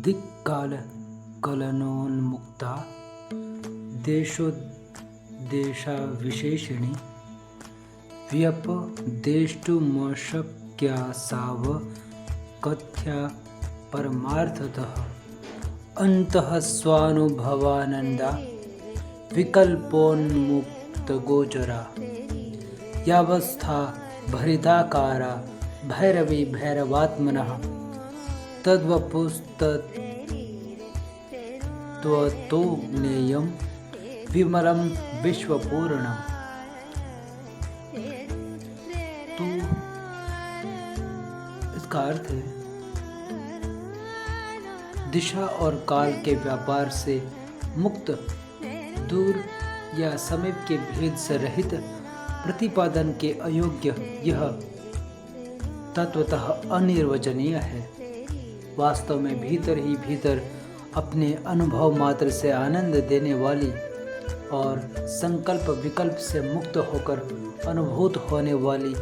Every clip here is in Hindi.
दिक्काल कलनोन्मुक्ता देशोद्देशविशेषिणी व्यपदेष्टुमशक्या सावकथ्या परमार्थतः अन्तः स्वानुभवानन्दा विकल्पोन्मुक्तगोचरा यावस्था भरिताकारा भैरवी भैरवात्मनः तद्वपुस्तत्त्वतो ज्ञेयं विमलं विश्वपूर्णम्। तो इसका अर्थ है दिशा और काल के व्यापार से मुक्त, दूर या समीप के भेद से रहित, प्रतिपादन के अयोग्य यह तत्वतः अनिर्वचनीय है। वास्तव में भीतर ही भीतर अपने अनुभव मात्र से आनंद देने वाली और संकल्प विकल्प से मुक्त होकर अनुभूत होने वाली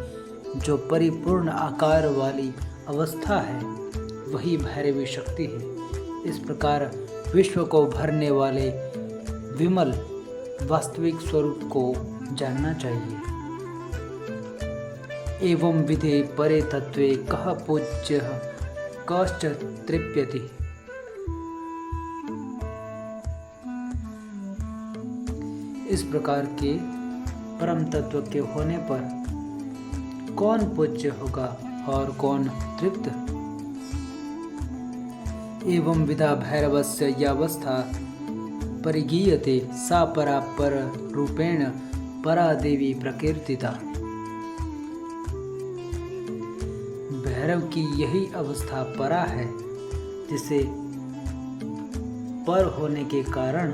जो परिपूर्ण आकार वाली अवस्था है, वही भैरवी शक्ति है। इस प्रकार विश्व को भरने वाले विमल वास्तविक स्वरूप को जानना चाहिए। एवं विधे परे तत्वे कः पूज्यः कश्च तृप्यति। इस प्रकार के परम तत्व के होने पर कौन पूज्य होगा और कौन तृप्त। एवं विधा भैरवस्य यावस्था परिगीयते सा परा पर रूपेण परा देवी प्रकीर्तिता। भैरव की यही अवस्था परा है, जिसे पर होने के कारण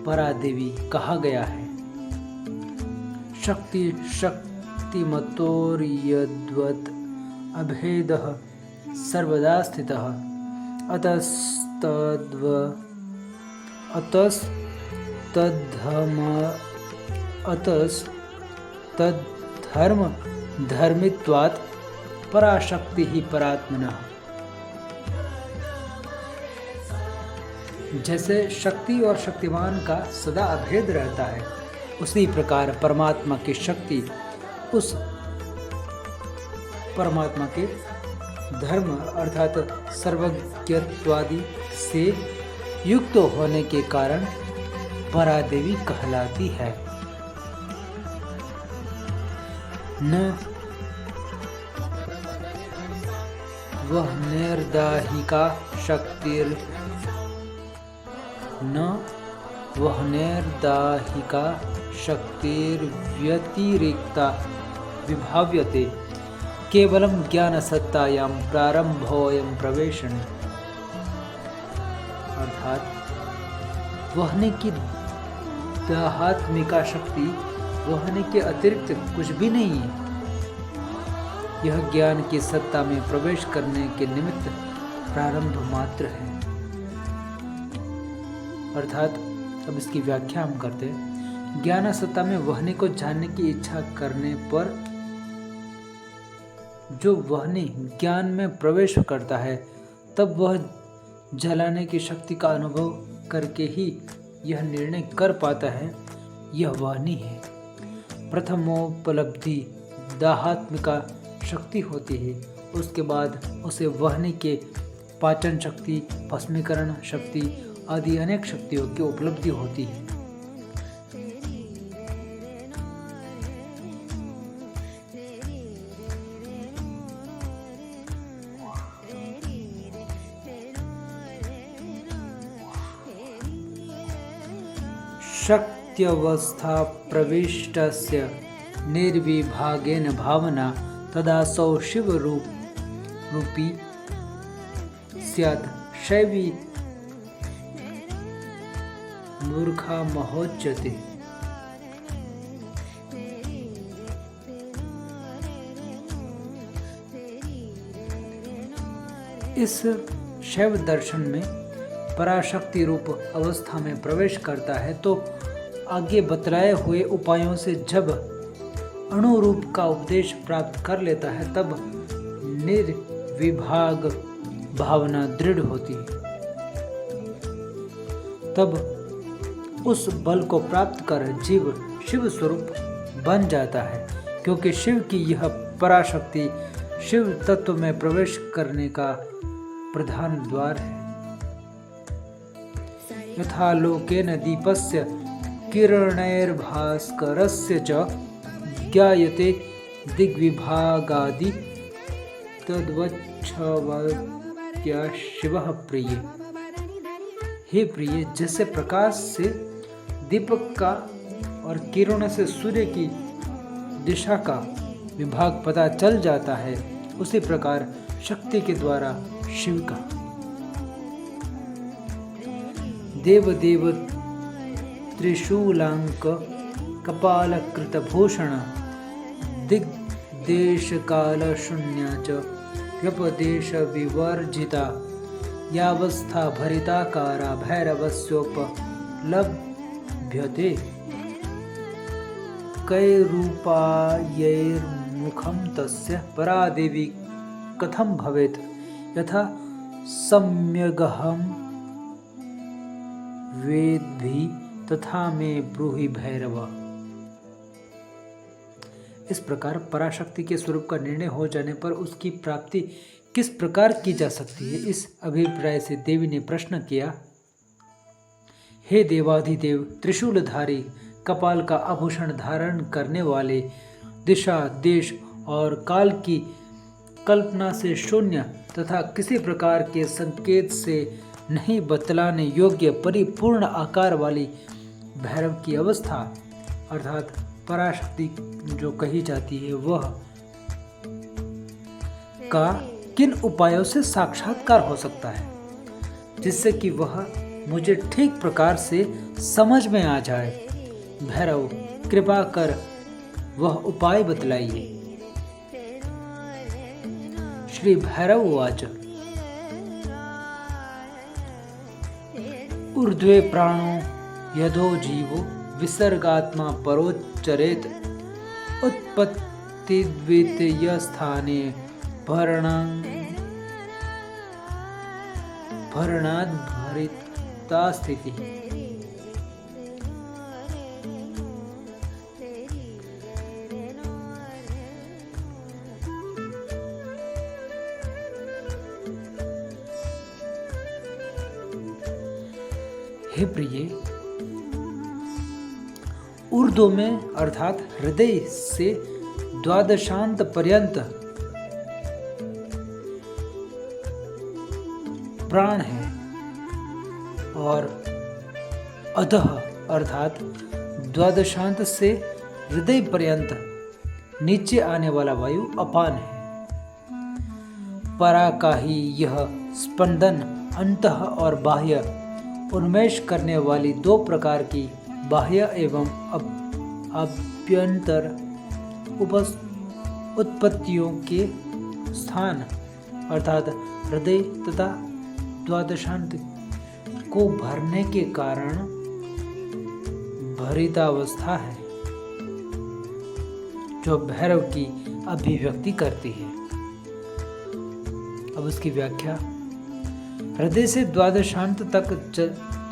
परा देवी कहा गया है। शक्ति शक्तिमतोर्यद्वत् अभेदः सर्वदा स्थितः अतस्तद्धर्म धर्मित्वात् पराशक्ति ही परात्मनः। जैसे शक्ति और शक्तिमान का सदा अभेद रहता है, उसी प्रकार परमात्मा की शक्ति उस परमात्मा के धर्म अर्थात सर्वज्ञत्वादि से युक्त होने के कारण परादेवी कहलाती है। न वह निर्दाहिका शक्तिर्व्यतिरिक्ता विभाव्यते केवलं ज्ञानसत्तायां प्रारंभोऽयं प्रवेशने। अर्थात वहने की दाहात्मिका शक्ति वहने के अतिरिक्त कुछ भी नहीं है। यह ज्ञान की सत्ता में प्रवेश करने के निमित्त प्रारंभ मात्र है। अर्थात अब इसकी व्याख्या हम करते हैं। ज्ञान सत्ता में वहने को जानने की इच्छा करने पर जो वहनी ज्ञान में प्रवेश करता है, तब वह जलाने की शक्ति का अनुभव करके ही यह निर्णय कर पाता है, यह वहनी है। प्रथमोपलब्धि दाहात्मिका शक्ति होती है, उसके बाद उसे वहनी के पाचन शक्ति, भस्मीकरण शक्ति आदि अनेक शक्तियों की उपलब्धि होती है। शक्त्यवस्था प्रविष्टस्य निर्विभागेन भावना तदासौ शिवरूपी स्यात् शैवी मूर्खा महोच्यते। इस शैव दर्शन में पराशक्ति रूप अवस्था में प्रवेश करता है तो आगे बतलाए हुए उपायों से जब अणुरूप का उपदेश प्राप्त कर लेता है तब निर्विभाग भावना दृढ़ होती है। तब उस बल को प्राप्त कर जीव शिव स्वरूप बन जाता है, क्योंकि शिव की यह पराशक्ति शिव तत्व में प्रवेश करने का प्रधान द्वार है। यथा लोकेन दीपस्य किरणैर्भास्करस्य च ज्ञायते दिग्विभागादि तद्वच्छवत्या शिवः प्रिय। हे प्रिय, जैसे प्रकाश से दीपक का और किरणों से सूर्य की दिशा का विभाग पता चल जाता है, उसी प्रकार शक्ति के द्वारा शिव का। देवदेव त्रिशूलांक कपालकृतभूषण दिग्देशकालशून्या च व्यपदेश विवर्जिता यावस्था भरिताकारा भैरवस्योपलभ्यते कैरूपायैर्मुखं तस्य परादेवी कथं भवेत् यथा सम्यगहं वेद्भि तथा मे ब्रूहि भैरव। इस प्रकार पराशक्ति के स्वरूप का निर्णय हो जाने पर उसकी प्राप्ति किस प्रकार की जा सकती है, इस अभिप्राय से देवी ने प्रश्न किया। हे देवाधिदेव, त्रिशूलधारी, कपाल का आभूषण धारण करने वाले, दिशा देश और काल की कल्पना से शून्य तथा किसी प्रकार के संकेत से नहीं बतलाने योग्य परिपूर्ण आकार वाली भैरव की अवस्था अर्थात पराशक्ति जो कही जाती है, वह का किन उपायों से साक्षात्कार हो सकता है जिससे कि वह मुझे ठीक प्रकार से समझ में आ जाए। भैरव, कृपा कर वह उपाय बतलाइए। श्री भैरव उवाच। ऊर्ध्वे प्राणो यदो जीवो विसर्गात्मा परोच्चरेत उत्पत्तिद्वितीयस्थाने भरणाद् भरिता स्थिति। हे प्रिय, ऊर्ध्व में अर्थात हृदय से द्वादशांत पर्यंत प्राण है और अधः अर्थात द्वादशांत से हृदय पर्यंत नीचे आने वाला वायु अपान है। परा का ही यह स्पंदन अंतः और बाह्य उन्मेष करने वाली दो प्रकार की बाह्य एवं अभ्यंतर उत्पत्तियों के स्थान अर्थात हृदय तथा द्वादशांत को भरने के कारण भरितावस्था है जो भैरव की अभिव्यक्ति करती है। अब उसकी व्याख्या। हृदय से द्वादशांत तक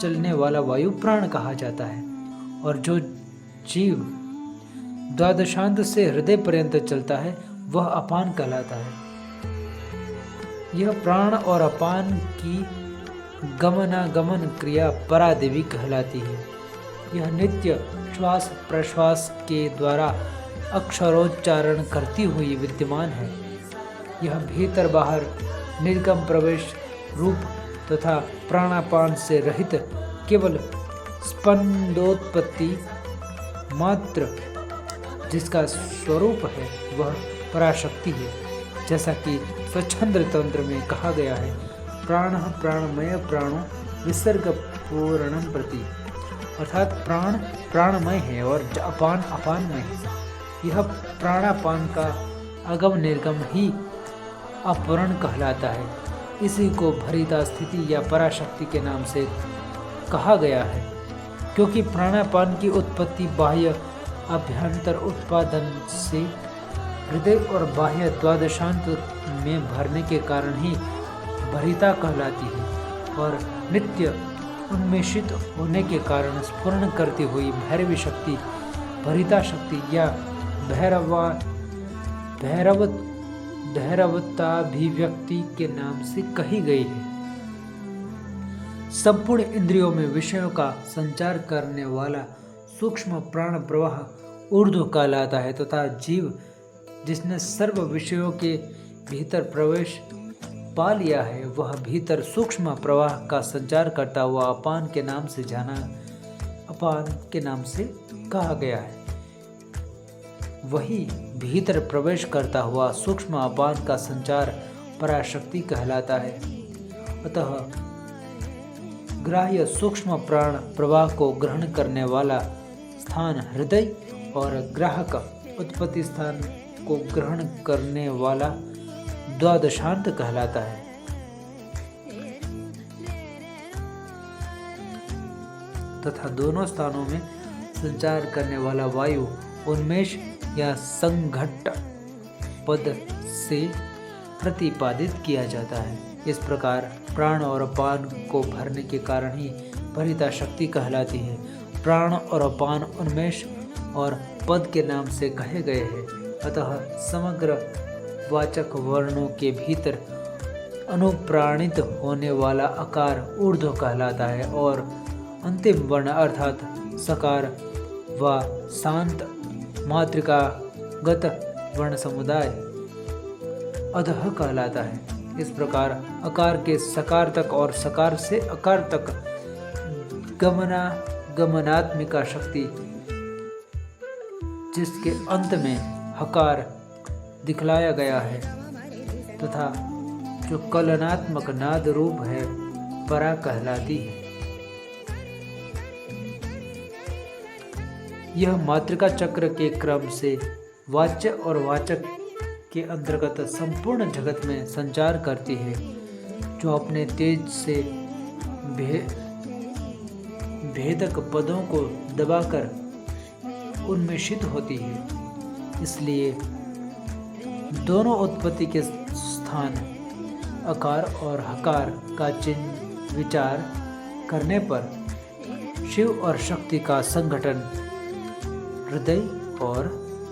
चलने वाला वायु प्राण कहा जाता है और जो जीव द्वादशांत से हृदय पर्यंत चलता है वह अपान कहलाता है। यह प्राण और अपान की गमनागमन क्रिया परादेवी कहलाती है। यह नित्य श्वास प्रश्वास के द्वारा अक्षरोच्चारण करती हुई विद्यमान है। यह भीतर बाहर निर्गम प्रवेश रूप तथा प्राणापान से रहित केवल स्पंदोत्पत्ति मात्र जिसका स्वरूप है वह पराशक्ति है। जैसा कि स्वच्छंद तंत्र में कहा गया है, प्राण प्राणमय प्राणो विसर्ग पूर्णम प्रति, अर्थात प्राण प्राणमय है और अपान अपानमय है। यह प्राणापान का अगम निर्गम ही अपूर्ण कहलाता है। इसी को भरिता स्थिति या पराशक्ति के नाम से कहा गया है, क्योंकि प्राणापान की उत्पत्ति बाह्य अभ्यंतर उत्पादन से हृदय और बाह्य द्वादशांत में भरने के कारण ही भरिता कहलाती है और नित्य उन्मेषित होने के कारण स्फुरण करती हुई भैरवी शक्ति, भरिता शक्ति या भैरवताभिव्यक्ति के नाम से कही गई है। संपूर्ण इंद्रियों में विषयों का संचार करने वाला सूक्ष्म प्राण प्रवाह ऊर्ध्व कहलाता है तथा जीव जिसने सर्व विषयों के भीतर प्रवेश पा लिया है वह भीतर सूक्ष्म प्रवाह का संचार करता हुआ अपान के नाम से कहा गया है। वही भीतर प्रवेश करता हुआ सूक्ष्म अपान का संचार पराशक्ति कहलाता है। अतः ग्राह्य सूक्ष्म प्राण प्रवाह को ग्रहण करने वाला स्थान हृदय और ग्राहक उत्पत्ति स्थान को ग्रहण करने वाला द्वादशांत कहलाता है। तथा दोनों स्थानों में संचार करने वाला वायु उन्मेष या संघट्ट पद से प्रतिपादित किया जाता है। इस प्रकार प्राण और अपान को भरने के कारण ही भरिता शक्ति कहलाती है। प्राण और अपान उन्मेष और पद के नाम से कहे गए हैं। अतः समग्र वाचक वर्णों के भीतर अनुप्राणित होने वाला आकार ऊर्ध्व कहलाता है और अंतिम वर्ण अर्थात सकार व शांत मातृकागत वर्ण समुदाय अधः कहलाता है। इस प्रकार अकार के सकार तक और सकार से अकार तक गमनात्मिका शक्ति जिसके अंत में हकार दिखलाया गया है तथा जो कलनात्मक नाद रूप है परा कहलाती है। यह मातृका चक्र के क्रम से वाच्य और वाचक के अंतर्गत संपूर्ण जगत में संचार करती है, जो अपने तेज से भेदक पदों को दबाकर उन्मेषित होती है। इसलिए दोनों उत्पत्ति के स्थान अकार और हकार का चिन्ह विचार करने पर शिव और शक्ति का संगठन हृदय और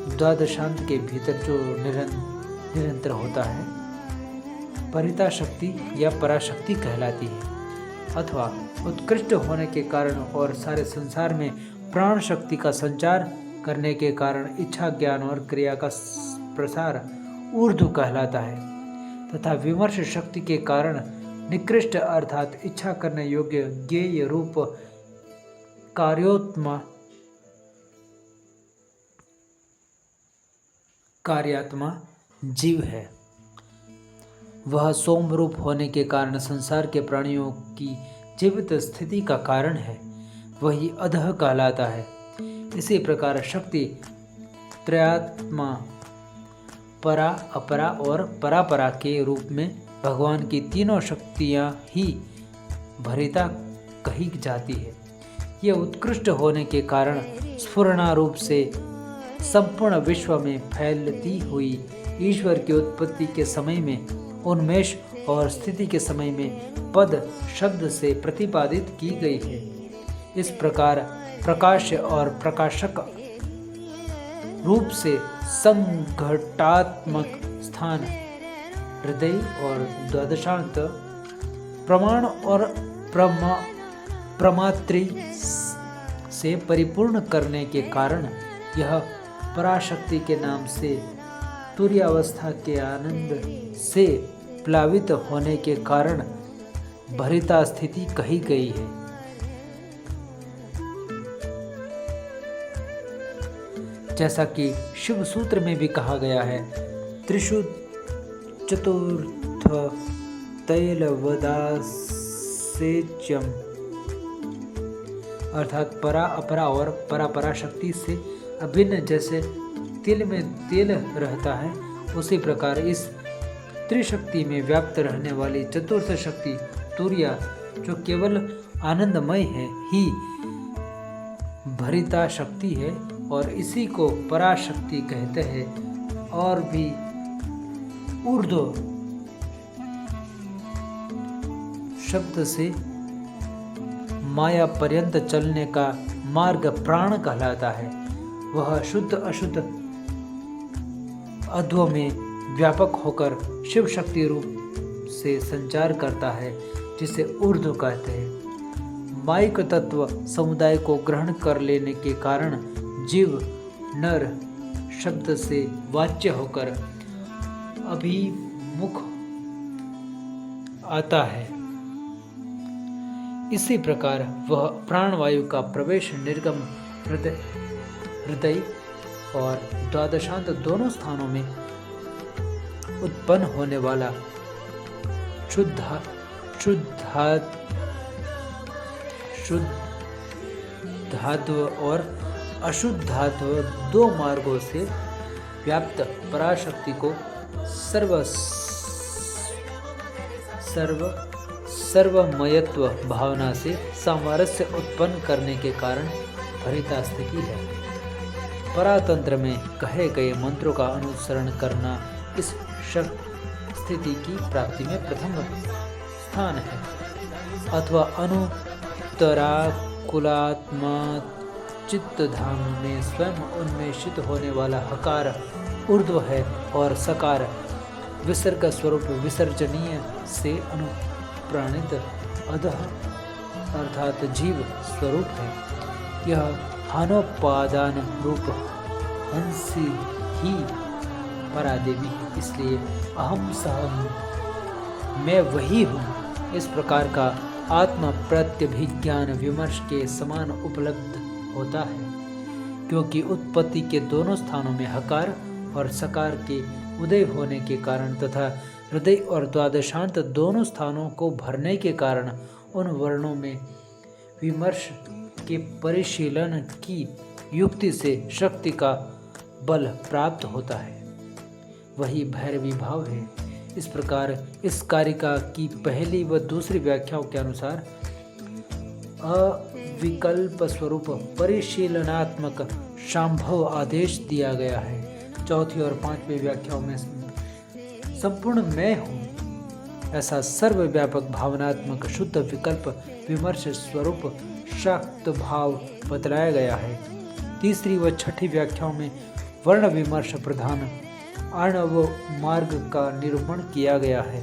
द्वादशांत के भीतर जो निरंतर होता है परिता शक्ति या पराशक्ति कहलाती है। अथवा उत्कृष्ट होने के कारण और सारे संसार में प्राण शक्ति का संचार करने के कारण इच्छा ज्ञान और क्रिया का प्रसार ऊर्ध्व कहलाता है तथा विमर्श शक्ति के कारण निकृष्ट अर्थात इच्छा करने योग्य ज्ञेय रूप कार्यात्मा जीव है। वह सोम रूप होने के कारण संसार के प्राणियों की जीवित स्थिति का कारण है, वही अधः कहलाता है। इसी प्रकार शक्ति त्रयात्मा परा अपरा और परापरा के रूप में भगवान की तीनों शक्तियां ही भरिता कही जाती है। यह उत्कृष्ट होने के कारण स्फुरणा रूप से संपूर्ण विश्व में फैलती हुई ईश्वर की उत्पत्ति के समय में उन्मेष और स्थिति के समय में पद शब्द से प्रतिपादित की गई है। इस प्रकार प्रकाश और प्रकाशक रूप से संघटात्मक स्थान हृदय और द्वादशांत प्रमाण और प्रमात्री से परिपूर्ण करने के कारण यह पराशक्ति के नाम से तुर्यावस्था के आनंद से प्लावित होने के कारण भरिता स्थिति कही गई है। जैसा कि शिव सूत्र में भी कहा गया है, त्रिषु चतुर्थ तैलवदासेच्यम अर्थात परा अपरा और परापरा शक्ति से अभिन्न जैसे तिल में तेल रहता है, उसी प्रकार इस त्रिशक्ति में व्याप्त रहने वाली चतुर्थ शक्ति तुर्या जो केवल आनंदमय है ही भरिता शक्ति है और इसी को पराशक्ति कहते हैं। और भी ऊर्ध्व शब्द से माया पर्यंत चलने का मार्ग प्राण कहलाता है। वह शुद्ध अशुद्ध अध्व में व्यापक होकर शिव शक्ति रूप से संचार करता है, जिसे ऊर्ध्व कहते हैं। माइक तत्व समुदाय को ग्रहण कर लेने के कारण जीव नर शब्द से वाच्य होकर अभिमुख आता है। इसी प्रकार वह प्राणवायु का प्रवेश निर्गम हृदय और द्वादशांत दोनों स्थानों में उत्पन्न होने वाला शुद्धात्व और अशुद्धात्व दो मार्गों से व्याप्त पराशक्ति को सर्वमयत्व भावना से सामरस्य उत्पन्न करने के कारण भरिता स्थिति है। परातंत्र में कहे गए मंत्रों का अनुसरण करना इस स्थिति की प्राप्ति में प्रथम स्थान है, अथवा अनुत्तराकुलात्मा चित्त धाम में स्वयं उन्मेषित होने वाला हकार ऊर्ध्व है और सकार विसर्ग स्वरूप विसर्जनीय से अनुप्राणित अधः अर्थात जीव स्वरूप है। यह हानोपादान रूप हंसी ही परादेवी है, इसलिए अहम सहम मैं वही हूँ। इस प्रकार का आत्मा प्रत्यभिज्ञान विमर्श के समान उपलब्ध होता है, क्योंकि उत्पत्ति के दोनों स्थानों में हकार और सकार के उदय होने के कारण तथा हृदय और द्वादशांत दोनों स्थानों को भरने के कारण उन वर्णों में विमर्श के परिशीलन की युक्ति से शक्ति का बल प्राप्त होता है। वही भैरवी भाव है। इस प्रकार इस कारिका की पहली व दूसरी व्याख्याओं के अनुसार अविकल्प स्वरूप परिशीलनात्मक शांभव आदेश दिया गया है। चौथी और पांचवी व्याख्याओं में संपूर्ण मैं हूँ ऐसा सर्वव्यापक भावनात्मक शुद्ध विकल्प विमर्श स्वरूप शक्त भाव बतलाया गया है। तीसरी व छठी व्याख्याओं में वर्ण विमर्श प्रधान आणव मार्ग का निरूपण किया गया है।